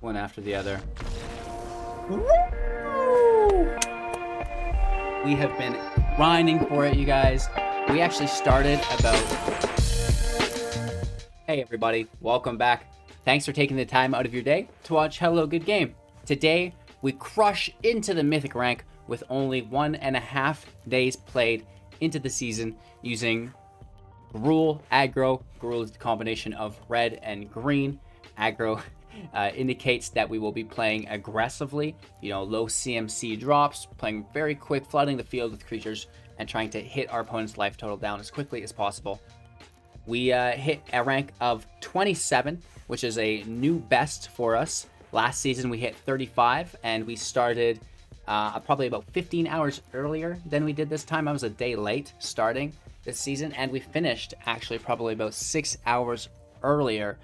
one after the other. We have been grinding for it, you guys. We actually started about... Hey everybody, welcome back. Thanks for taking the time out of your day to watch Hello Good Game. Today, we crush into the Mythic rank with only 1.5 days played into the season using Gruul, Aggro. Gruul is the combination of red and green. Aggro indicates that we will be playing aggressively, low CMC drops, playing very quick, flooding the field with creatures, and trying to hit our opponent's life total down as quickly as possible. We hit a rank of 27, which is a new best for us. Last season we hit 35, and we started probably about 15 hours earlier than we did this time. I was a day late starting this season, and we finished actually probably about 6 hours earlier,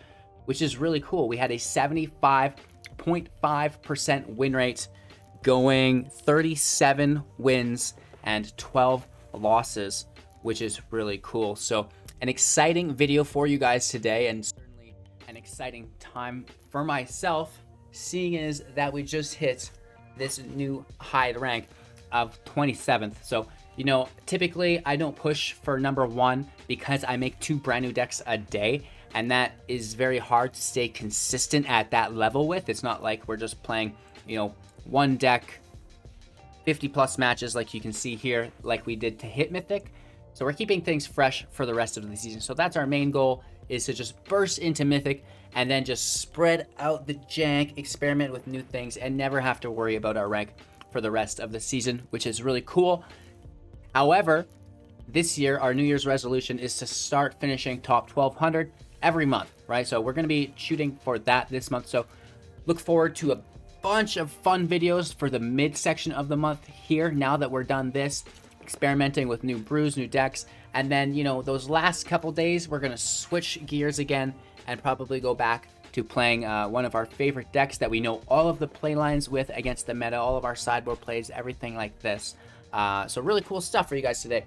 which is really cool. We had a 75.5% win rate, going 37 wins and 12 losses, which is really cool. So an exciting video for you guys today, and certainly an exciting time for myself, seeing as that we just hit this new high rank of 27th. So, typically I don't push for number one because I make 2 brand new decks a day, and that is very hard to stay consistent at that level with. It's not like we're just playing, one deck 50 plus matches like you can see here, like we did to hit Mythic. So we're keeping things fresh for the rest of the season. So that's our main goal, is to just burst into Mythic and then just spread out the jank, experiment with new things, and never have to worry about our rank for the rest of the season, which is really cool. However, this year, our New Year's resolution is to start finishing top 1200 every month, right? So we're going to be shooting for that this month. So look forward to a bunch of fun videos for the mid section of the month here, now that we're done this, experimenting with new brews, new decks. And then, those last couple days, we're going to switch gears again and probably go back to playing one of our favorite decks that we know all of the play lines with against the meta, all of our sideboard plays, everything like this. So really cool stuff for you guys today.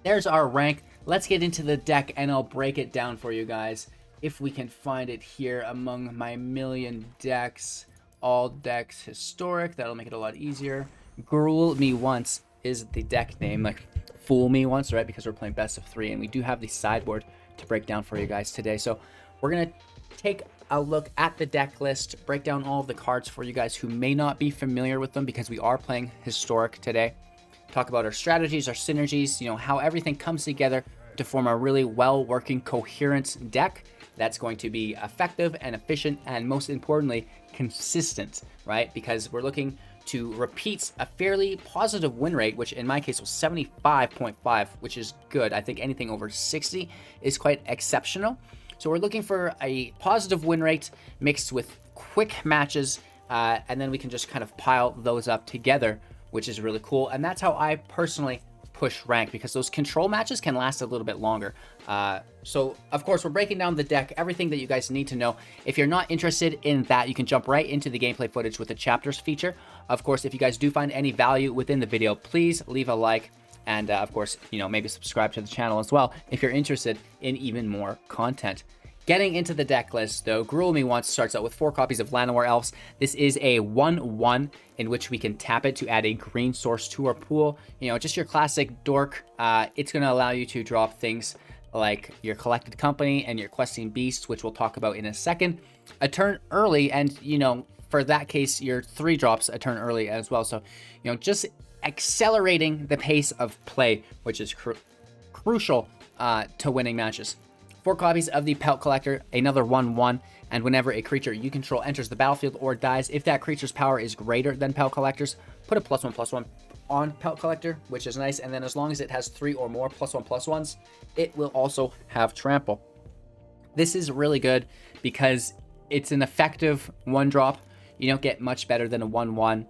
There's our rank. Let's get into the deck and I'll break it down for you guys. If we can find it here among my million decks, all decks historic, that'll make it a lot easier. Gruul Me Once is the deck name, like Fool Me Once, right? Because we're playing best of 3, and we do have the sideboard to break down for you guys today. So we're going to take a look at the deck list, break down all of the cards for you guys who may not be familiar with them, because we are playing historic today. Talk about our strategies, our synergies, how everything comes together to form a really well-working, coherent deck that's going to be effective and efficient, and most importantly, consistent, right? Because we're looking to repeat a fairly positive win rate, which in my case was 75.5, which is good. I think anything over 60 is quite exceptional. So we're looking for a positive win rate mixed with quick matches, and then we can just kind of pile those up together, which is really cool. And that's how I personally push rank, because those control matches can last a little bit longer. So of course we're breaking down the deck, everything that you guys need to know. If you're not interested in that, you can jump right into the gameplay footage with the chapters feature. Of course, if you guys do find any value within the video, please leave a like, and of course, maybe subscribe to the channel as well if you're interested in even more content. Getting into the deck list, though, Gruul Me Once starts out with 4 copies of Llanowar Elves. This is a 1/1 in which we can tap it to add a green source to our pool. Just your classic dork. It's going to allow you to drop things like your Collected Company and your Questing Beast, which we'll talk about in a second, a turn early, and, for that case, your 3 drops a turn early as well. So, just accelerating the pace of play, which is crucial to winning matches. 4 copies of the Pelt Collector, another 1/1, and whenever a creature you control enters the battlefield or dies, if that creature's power is greater than Pelt Collector's, put a +1/+1 on Pelt Collector, which is nice. And then as long as it has 3 or more +1/+1s, it will also have trample. This is really good because it's an effective 1-drop. You don't get much better than a 1/1,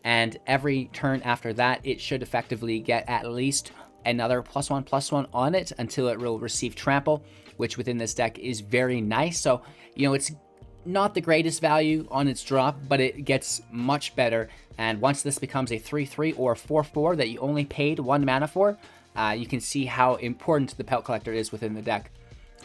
and every turn after that, it should effectively get at least another +1/+1 on it until it will receive trample, which within this deck is very nice. So, it's not the greatest value on its drop, but it gets much better. And once this becomes a 3/3 or 4/4 that you only paid 1 mana for, you can see how important the Pelt Collector is within the deck.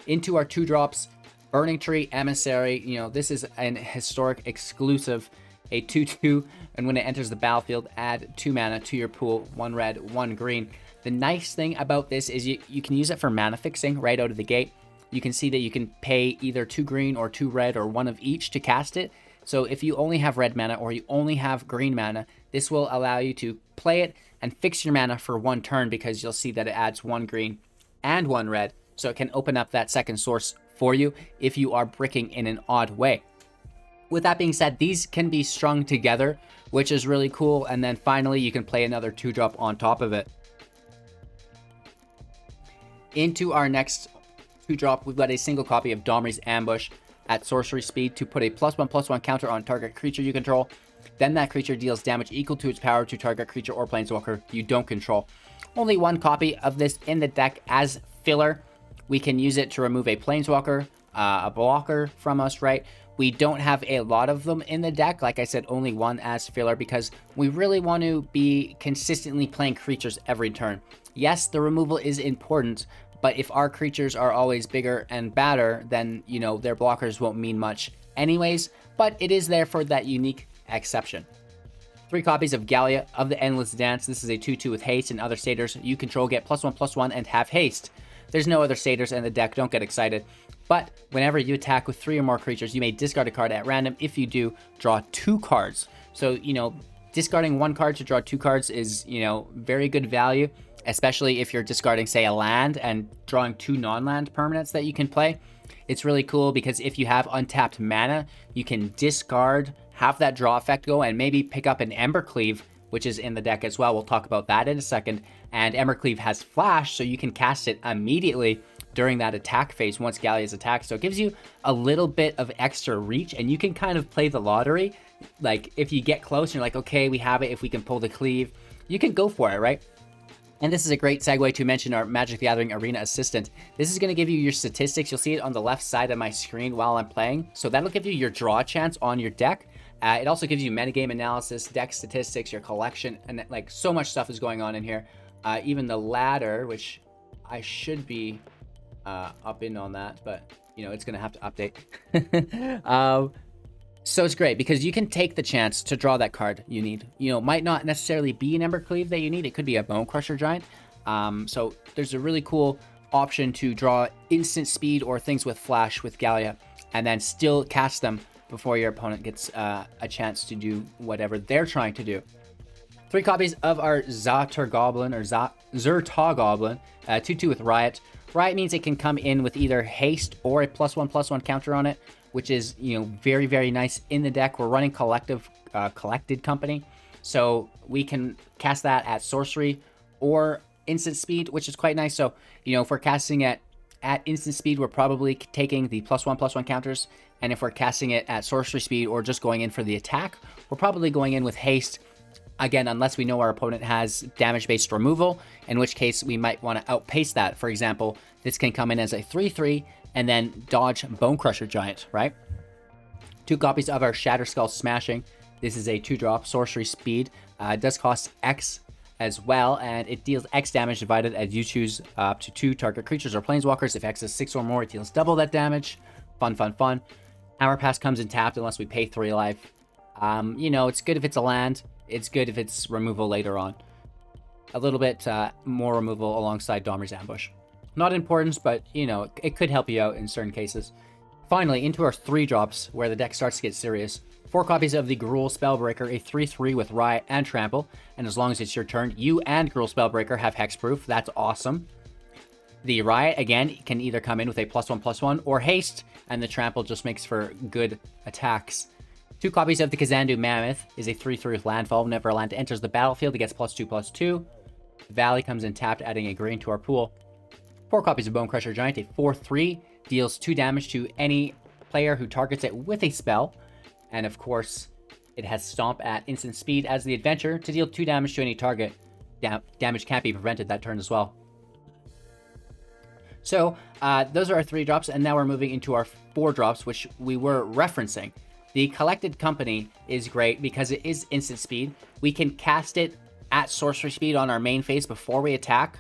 Into our 2 drops, Burning-Tree Emissary, you know, this is an historic exclusive, a 2/2, and when it enters the battlefield, add 2 mana to your pool, 1 red, 1 green. The nice thing about this is you can use it for mana fixing right out of the gate. You can see that you can pay either 2 green or 2 red or 1 of each to cast it. So if you only have red mana or you only have green mana, this will allow you to play it and fix your mana for 1 turn, because you'll see that it adds 1 green and 1 red. So it can open up that second source for you if you are bricking in an odd way. With that being said, these can be strung together, which is really cool. And then finally, you can play another 2-drop on top of it. Into our next 2-drop, we've got a single copy of Domri's Ambush at sorcery speed to put a +1/+1 counter on target creature you control. Then that creature deals damage equal to its power to target creature or planeswalker you don't control. Only 1 copy of this in the deck as filler. We can use it to remove a planeswalker, a blocker from us, right? We don't have a lot of them in the deck. Like I said, only 1 as filler, because we really want to be consistently playing creatures every turn. Yes, the removal is important, but if our creatures are always bigger and badder, then, you know, their blockers won't mean much anyways, but it is there for that unique exception. 3 copies of Gallia of the Endless Dance. This is a 2/2 with haste, and other satyrs you control get +1/+1 and have haste. There's no other satyrs in the deck, don't get excited. But whenever you attack with 3 or more creatures, you may discard a card at random. If you do, draw 2 cards. So, you know, discarding 1 card to draw 2 cards is, you know, very good value, especially if you're discarding, say, a land and drawing 2 non-land permanents that you can play. It's really cool because if you have untapped mana, you can discard, have that draw effect go, and maybe pick up an Embercleave, which is in the deck as well. We'll talk about that in a second. And Embercleave has flash, so you can cast it immediately during that attack phase once Gallia is attacked. So it gives you a little bit of extra reach, and you can kind of play the lottery. Like, if you get close and you're like, okay, we have it, if we can pull the cleave, you can go for it, right? And this is a great segue to mention our Magic the Gathering Arena Assistant. This is going to give you your statistics. You'll see it on the left side of my screen while I'm playing. So that'll give you your draw chance on your deck. It also gives you metagame analysis, deck statistics, your collection, and like so much stuff is going on in here. Even the ladder, which I should be up in on that, but you know, it's going to have to update. So it's great because you can take the chance to draw that card you need. You know, might not necessarily be an Embercleave that you need. It could be a Bonecrusher Giant. So there's a really cool option to draw instant speed or things with flash with Gallia, and then still cast them before your opponent gets a chance to do whatever they're trying to do. 3 copies of our Zhur-Taa Goblin, or Zhur-Taa Goblin, 2/2 with Riot. Riot means it can come in with either haste or a +1/+1 counter on it, which is, you know, very, very nice in the deck. We're running Collected Company, so we can cast that at sorcery or instant speed, which is quite nice. So, you know, if we're casting it at instant speed, we're probably taking the +1/+1 counters, and if we're casting it at sorcery speed or just going in for the attack, we're probably going in with haste. Again, unless we know our opponent has damage-based removal, in which case we might want to outpace that. For example, this can come in as a 3/3 and then dodge Bonecrusher Giant, right? 2 copies of our Shatterskull Smashing. This is a 2-drop sorcery speed. It does cost X as well, and it deals X damage divided as you choose up to 2 target creatures or planeswalkers. If X is 6 or more, it deals double that damage. Fun, fun, fun. Hour Pass comes in tapped unless we pay 3 life. You know, it's good if it's a land. It's good if it's removal later on. A little bit more removal alongside Domri's Ambush. Not important, but, you know, it could help you out in certain cases. Finally, into our 3-drops, where the deck starts to get serious. 4 copies of the Gruul Spellbreaker, a 3/3 with Riot and Trample. And as long as it's your turn, you and Gruul Spellbreaker have Hexproof. That's awesome. The Riot, again, can either come in with a +1/+1 or haste, and the Trample just makes for good attacks. 2 copies of the Kazandu Mammoth is a 3/3 with landfall. Whenever a land enters the battlefield, it gets +2/+2. Valley comes in tapped, adding a green to our pool. 4 copies of Bonecrusher Giant, a 4/3, deals 2 damage to any player who targets it with a spell. And of course, it has Stomp at instant speed as the adventure to deal 2 damage to any target. Damage can't be prevented that turn as well. So those are our 3-drops, and now we're moving into our 4-drops, which we were referencing. The Collected Company is great because it is instant speed. We can cast it at sorcery speed on our main phase before we attack.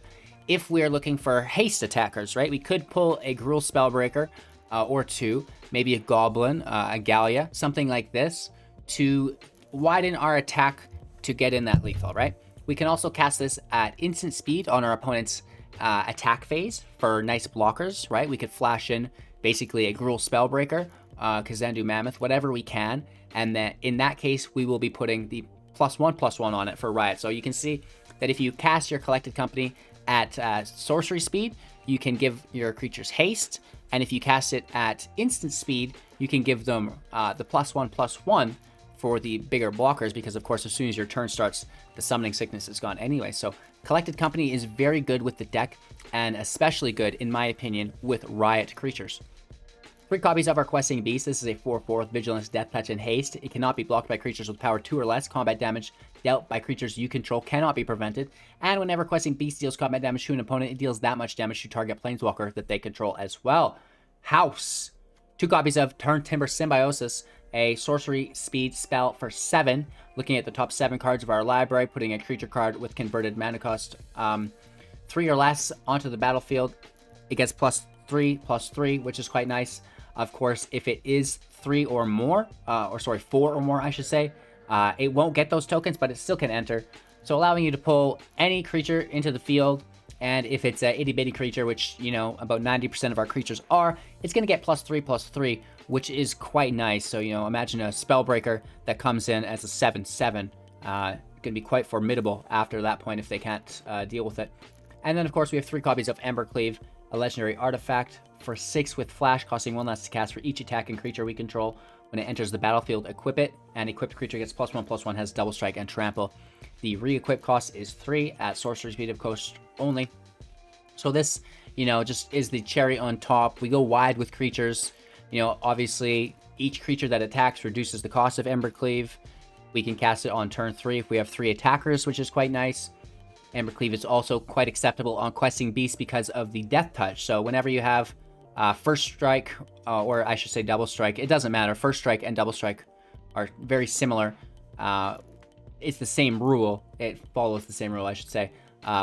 If we're looking for haste attackers, right? We could pull a Gruul Spellbreaker or 2, maybe a Goblin, a Gallia, something like this, to widen our attack to get in that lethal, right? We can also cast this at instant speed on our opponent's attack phase for nice blockers, right? We could flash in basically a Gruul Spellbreaker, Kazandu Mammoth, whatever we can, and then in that case, we will be putting the +1/+1 on it for Riot. So you can see that if you cast your Collected Company at sorcery speed, you can give your creatures haste, and if you cast it at instant speed, you can give them the +1/+1 for the bigger blockers, because of course as soon as your turn starts, the summoning sickness is gone anyway. So Collected Company is very good with the deck, and especially good, in my opinion, with Riot creatures. 3 copies of our Questing Beast. This is a 4/4 with Vigilance, Death Touch, and Haste. It cannot be blocked by creatures with power 2 or less. Combat damage dealt by creatures you control cannot be prevented. And whenever Questing Beast deals combat damage to an opponent, it deals that much damage to target Planeswalker that they control as well. House. 2 copies of Turntimber Symbiosis, a sorcery speed spell for 7. Looking at the top 7 cards of our library, putting a creature card with converted mana cost 3 or less onto the battlefield. It gets +3/+3, which is quite nice. Of course, if it is 3 or more, 4 or more, I should say, it won't get those tokens, but it still can enter. So allowing you to pull any creature into the field, and if it's a itty bitty creature, which, you know, about 90% of our creatures are, it's going to get +3/+3, which is quite nice. So, you know, imagine a Spellbreaker that comes in as a 7/7. Going to be quite formidable after that point if they can't deal with it. And then, of course, we have 3 copies of Embercleave, a legendary artifact for 6 with flash, costing 1 less to cast for each attacking creature we control. When it enters the battlefield, equip it, and equipped creature gets +1/+1, has double strike and trample. The re-equip cost is 3 at sorcery speed, of course, only. So this, you know, just is the cherry on top. We go wide with creatures. You know, obviously, each creature that attacks reduces the cost of Embercleave. We can cast it on turn 3 if we have 3 attackers, which is quite nice. Embercleave is also quite acceptable on Questing Beast because of the Death Touch. So whenever you have First Strike, or I should say Double Strike, it doesn't matter. First Strike and Double Strike are very similar. It's the same rule. It follows the same rule, I should say,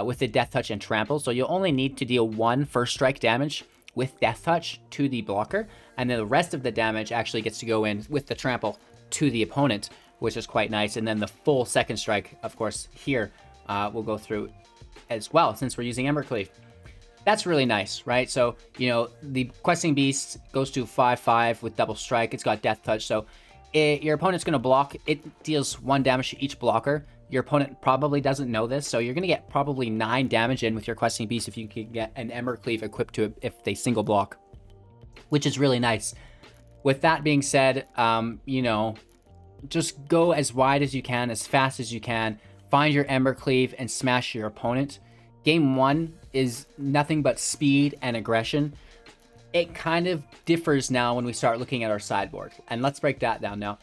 with the Death Touch and Trample. So you'll only need to deal 1 First Strike damage with Death Touch to the blocker, and then the rest of the damage actually gets to go in with the Trample to the opponent, which is quite nice. And then the full Second Strike, of course, here will go through as well, since we're using Embercleave. That's really nice, right? So, you know, the Questing Beast goes to 5/5 with double strike. It's got Death Touch, so your opponent's going to block. It deals 1 damage to each blocker. Your opponent probably doesn't know this, so you're going to get probably 9 damage in with your Questing Beast if you can get an Embercleave equipped to it if they single block, which is really nice. With that being said, you know, just go as wide as you can, as fast as you can. Find your Embercleave and smash your opponent. Game 1 is nothing but speed and aggression. It kind of differs now when we start looking at our sideboard. And let's break that down now.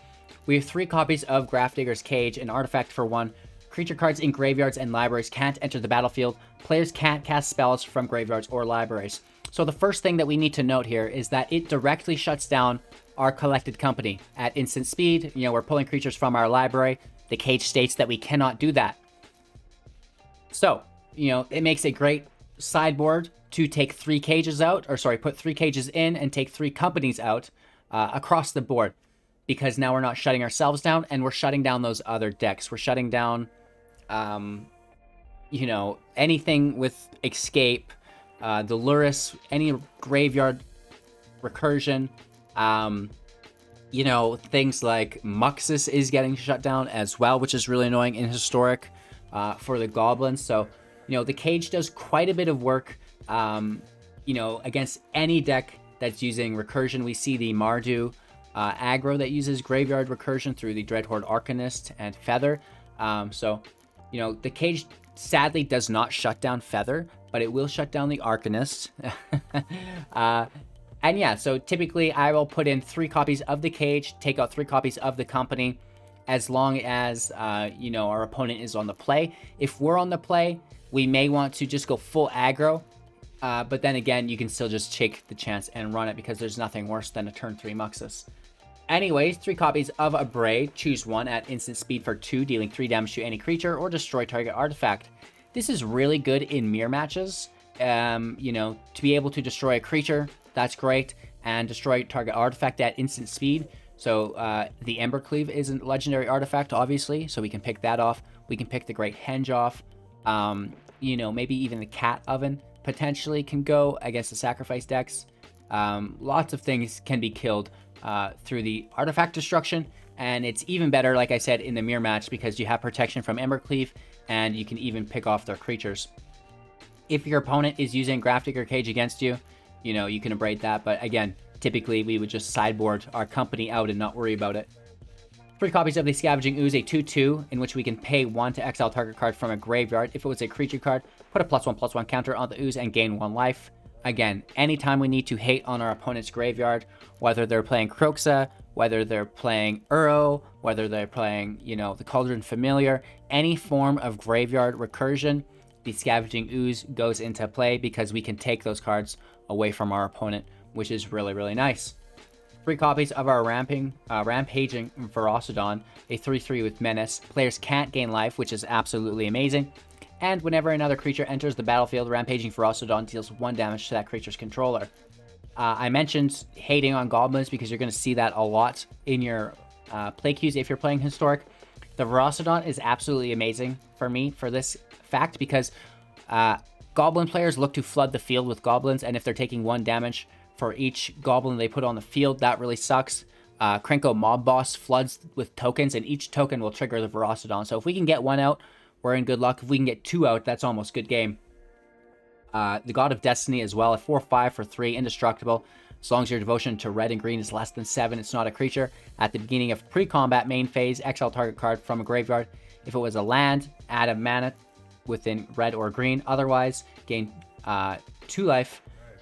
We have 3 copies of Grafdigger's Cage, an artifact for 1. Creature cards in graveyards and libraries can't enter the battlefield. Players can't cast spells from graveyards or libraries. So the first thing that we need to note here is that it directly shuts down our Collected Company at instant speed. You know, we're pulling creatures from our library. The cage states that we cannot do that. So, you know, it makes a great sideboard to take 3 cages out, or sorry, put 3 cages in and take 3 companies out across the board, because now we're not shutting ourselves down, and we're shutting down those other decks. We're shutting down, you know, anything with escape, the Luris, any graveyard recursion, you know, things like Muxus is getting shut down as well, which is really annoying in Historic for the Goblins. So, you know, the cage does quite a bit of work, you know, against any deck that's using recursion. We see the Mardu aggro that uses graveyard recursion through the Dreadhorde Arcanist and Feather. So, you know, the cage sadly does not shut down Feather, but it will shut down the Arcanist. And yeah, so typically I will put in 3 copies of the cage, take out 3 copies of the company, as long as, you know, our opponent is on the play. If we're on the play, we may want to just go full aggro, but then again, you can still just take the chance and run it, because there's nothing worse than a turn 3 Muxus. Anyways, 3 copies of Abrade, choose 1 at instant speed for 2, dealing 3 damage to any creature, or destroy target artifact. This is really good in mirror matches. You know, to be able to destroy a creature, that's great. and destroy target artifact at instant speed. So the Embercleave is a legendary artifact, obviously, so we can pick that off. We can pick the Great Henge off. You know, maybe even the Cat Oven potentially can go against the sacrifice decks. Lots of things can be killed through the artifact destruction, and it's even better, like I said, in the mirror match because you have protection from Embercleave, and you can even pick off their creatures. If your opponent is using Grafdigger Cage against you, you know, you can abrade that, but again, typically we would just sideboard our company out and not worry about it. 3 copies of the Scavenging Ooze, a 2/2, in which we can pay 1 to exile target card from a graveyard. If it was a creature card, put a +1/+1 counter on the Ooze and gain 1 life. Again, anytime we need to hate on our opponent's graveyard, whether they're playing Kroxa, whether they're playing Uro, whether they're playing, you know, the Cauldron Familiar, any form of graveyard recursion, the Scavenging Ooze goes into play because we can take those cards away from our opponent, which is really, really nice. 3 copies of our Rampaging Ferocidon, a 3/3 with Menace. Players can't gain life, which is absolutely amazing. And whenever another creature enters the battlefield, Rampaging Ferocidon deals 1 damage to that creature's controller. I mentioned hating on goblins because you're going to see that a lot in your play queues if you're playing Historic. The Ferocidon is absolutely amazing for me for this fact because goblin players look to flood the field with goblins, and if they're taking 1 damage for each goblin they put on the field, that really sucks. Krenko Mob Boss floods with tokens, and each token will trigger the Ferocidon. So if we can get 1 out, we're in good luck. If we can get 2 out, that's almost good game. The God of Destiny as well, a 4/5 for 3, indestructible. As long as your devotion to red and green is less than 7, it's not a creature. At the beginning of pre-combat main phase, exile target card from a graveyard. If it was a land, add a mana within red or green. Otherwise, gain 2 life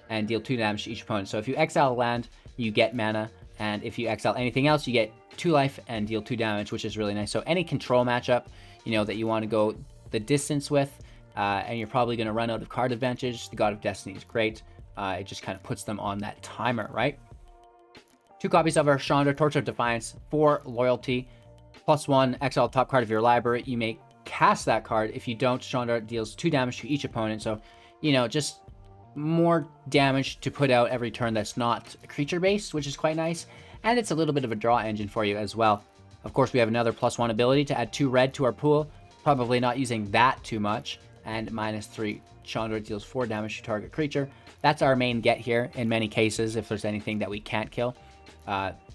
and deal 2 damage to each opponent. So if you exile a land, you get mana, and if you exile anything else, you get 2 life and deal 2 damage, which is really nice. So any control matchup, you know, that you want to go the distance with, and you're probably going to run out of card advantage, the God of Destiny is great. It just kind of puts them on that timer, right? 2 copies of our Chandra, Torch of Defiance, 4 loyalty, +1, exile top card of your library. You may cast that card. If you don't, Chandra deals 2 damage to each opponent. So, you know, just more damage to put out every turn that's not creature based, which is quite nice. And it's a little bit of a draw engine for you as well. Of course, we have another +1 ability to add 2 red to our pool. Probably not using that too much. And -3, Chandra deals 4 damage to target creature. That's our main get here in many cases. If there's anything that we can't kill,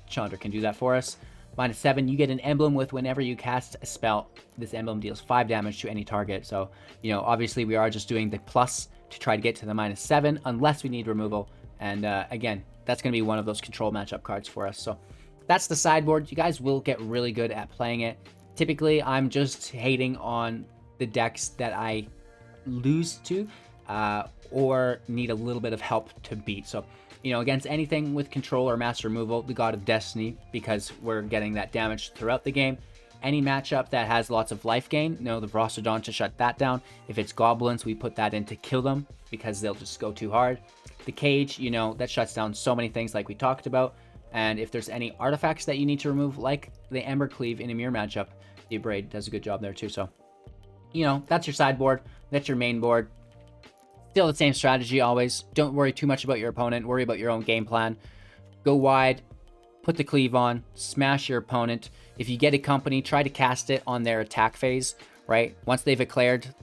Chandra can do that for us. -7, you get an emblem with whenever you cast a spell. This emblem deals 5 damage to any target. So, you know, obviously we are just doing the plus to try to get to the -7 unless we need removal. And again, that's going to be one of those control matchup cards for us. So that's the sideboard. You guys will get really good at playing it. Typically, I'm just hating on the decks that I lose to or need a little bit of help to beat. So, you know, against anything with control or mass removal, the God of Destiny, because we're getting that damage throughout the game. Any matchup that has lots of life gain, no, the Ferocidon to shut that down. If it's goblins, we put that in to kill them because they'll just go too hard. The cage, you know, that shuts down so many things like we talked about. And if there's any artifacts that you need to remove, like the Embercleave in a mirror matchup, the Abrade does a good job there too. So, you know, that's your sideboard. That's your main board. Still the same strategy always. Don't worry too much about your opponent. Worry about your own game plan. Go wide. Put the cleave on. Smash your opponent. If you get a company, try to cast it on their attack phase, right? Once they've declared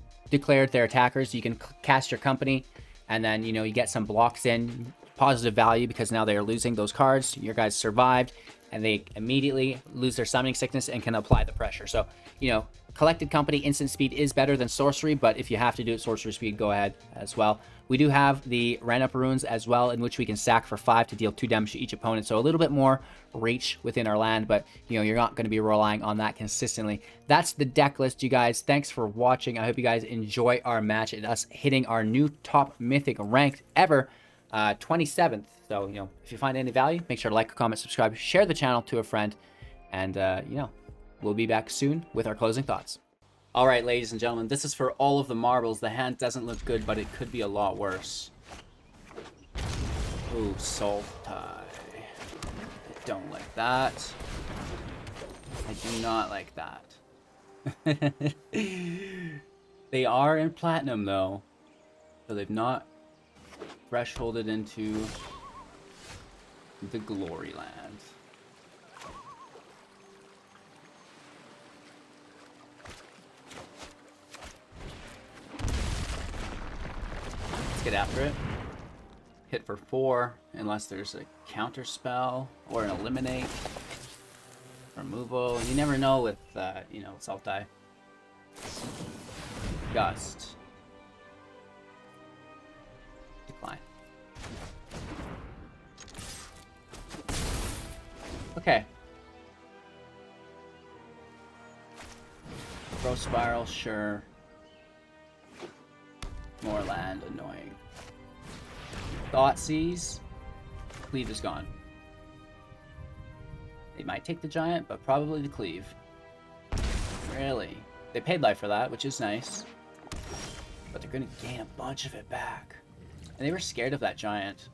their attackers, you can cast your company, and then, you know, you get some blocks in. Positive value because now they are losing those cards. Your guys survived, and they immediately lose their summoning sickness and can apply the pressure. So, you know, collected company instant speed is better than sorcery, but if you have to do it sorcery speed, go ahead as well. We do have the Llanowar Ruins as well, in which we can sack for 5 to deal 2 damage to each opponent. So a little bit more reach within our land, but, you know, you're not going to be relying on that consistently. That's the deck list, you guys. Thanks for watching. I hope you guys enjoy our match and us hitting our new top Mythic ranked ever. 27th. So, you know, if you find any value, make sure to like, comment, subscribe, share the channel to a friend, and, you know, we'll be back soon with our closing thoughts. All right, ladies and gentlemen, this is for all of the marbles. The hand doesn't look good, but it could be a lot worse. Ooh, Soul Tie. I don't like that. I do not like that. They are in platinum, though, so they've not thresholded into the Glory Land. Let's get after it. Hit for 4, unless there's a counter spell or an eliminate. Removal. You never know with, you know, self-die. Gust. Decline. Okay. Throw Spiral, sure. More land, annoying. Thoughtseize. Cleave is gone. They might take the Giant, but probably the Cleave. Really? They paid life for that, which is nice. But they're going to gain a bunch of it back. And they were scared of that Giant.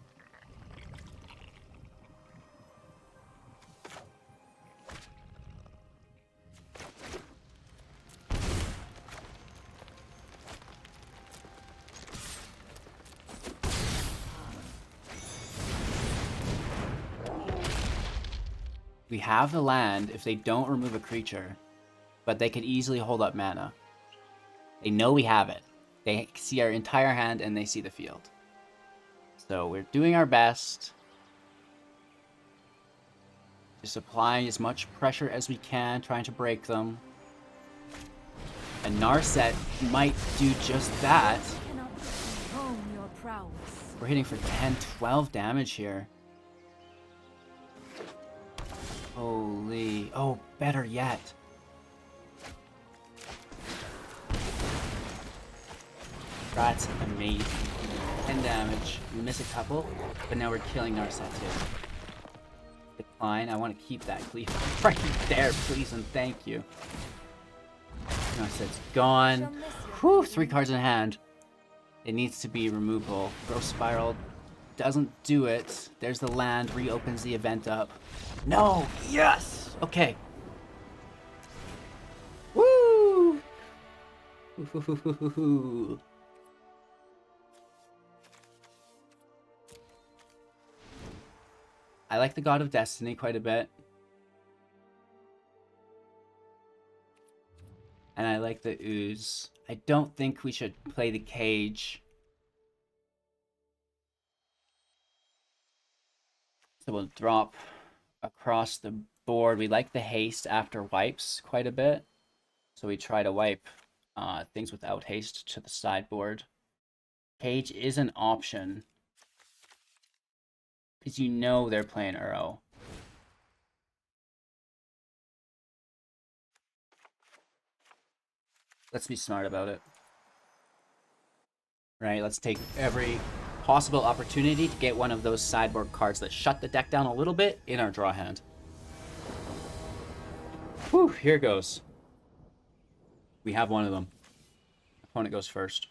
We have the land if they don't remove a creature, but they could easily hold up mana. They know we have it. They see our entire hand and they see the field. So we're doing our best. Just applying as much pressure as we can, trying to break them. And Narset might do just that. We're hitting for 10, 12 damage here. Holy. Oh, better yet. That's amazing. 10 damage. We miss a couple, but now we're killing Narset too. Decline. I want to keep that cleave right there, please and thank you. Narset's gone. Whew, 3 cards in hand. It needs to be removable. Throw Spiral doesn't do it. There's the land, reopens the event up. No! Yes! Okay. Woo! I like the God of Destiny quite a bit. And I like the Ooze. I don't think we should play the Cage. So we'll drop across the board. We like the haste after wipes quite a bit. So we try to wipe things without haste to the sideboard. Cage is an option. Because you know they're playing Uro. Let's be smart about it. Right, let's take every possible opportunity to get one of those sideboard cards that shut the deck down a little bit in our draw hand. Whew, here goes. We have one of them. Opponent goes first.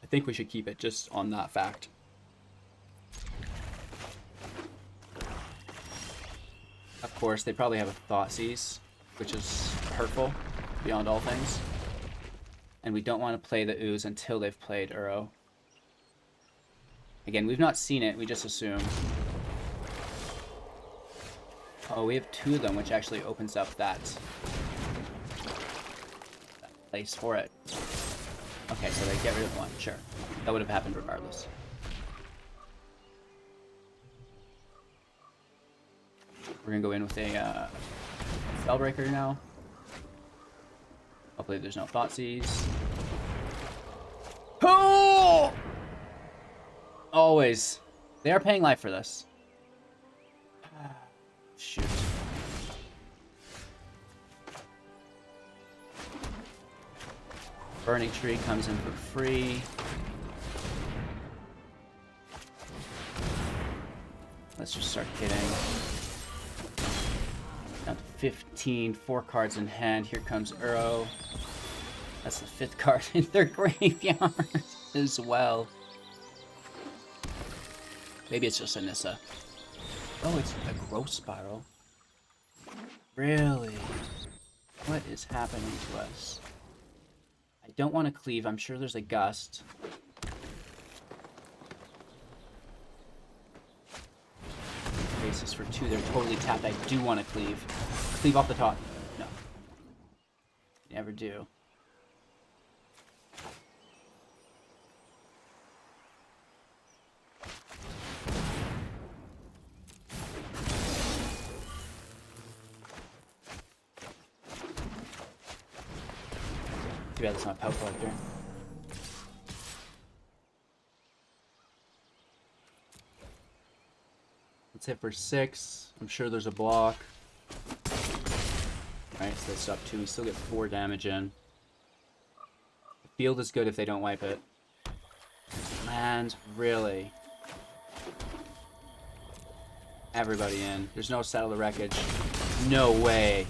I think we should keep it just on that fact. Of course, they probably have a Thoughtseize, which is hurtful beyond all things. And we don't want to play the Ooze until they've played Uro. Again, we've not seen it, we just assume. Oh, we have 2 of them, which actually opens up that place for it. Okay, so they get rid of 1, sure. That would have happened regardless. We're gonna go in with a Spellbreaker now. Hopefully there's no Thoughtseize. Oh! Always. They are paying life for this. Shoot. Burning-Tree comes in for free. Let's just start hitting. Down to 15, 4 cards in hand. Here comes Uro. That's the 5th card in their graveyard as well. Maybe it's just a Nissa. Oh, it's a Growth Spiral. Really? What is happening to us? I don't want to cleave. I'm sure there's a Gust. Symbiosis for 2. They're totally tapped. I do want to cleave. Cleave off the top. No. Never do. Too bad that's not Pelt Collector. Let's hit for 6. I'm sure there's a block. Alright, so that's up 2. We still get 4 damage in. The field is good if they don't wipe it. Land, really? Everybody in. There's no Settle the Wreckage. No way.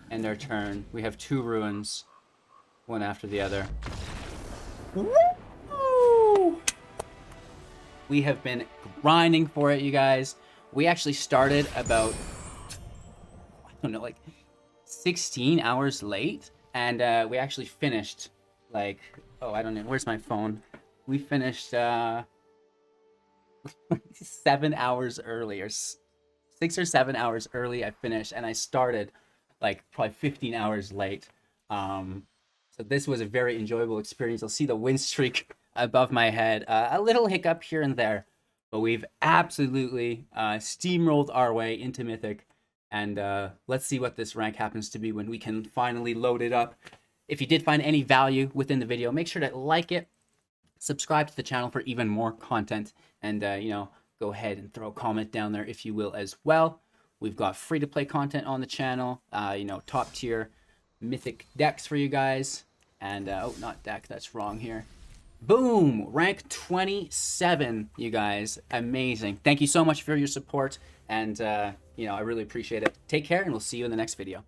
End their turn. We have 2 ruins. One after the other. Woo! We have been grinding for it, you guys. We actually started about, I don't know, like 16 hours late. And we actually finished, like, oh, I don't know. Where's my phone? We finished 7 hours early, or 6 or 7 hours early. I finished, and I started like probably 15 hours late. So this was a very enjoyable experience. You'll see the win streak above my head. A little hiccup here and there, but we've absolutely steamrolled our way into Mythic. And let's see what this rank happens to be when we can finally load it up. If you did find any value within the video, make sure to like it, subscribe to the channel for even more content, and you know, go ahead and throw a comment down there if you will as well. We've got free-to-play content on the channel, you know, top-tier Mythic decks for you guys. And, oh, not deck, that's wrong here. Boom! Rank 27, you guys. Amazing. Thank you so much for your support, and, you know, I really appreciate it. Take care, and we'll see you in the next video.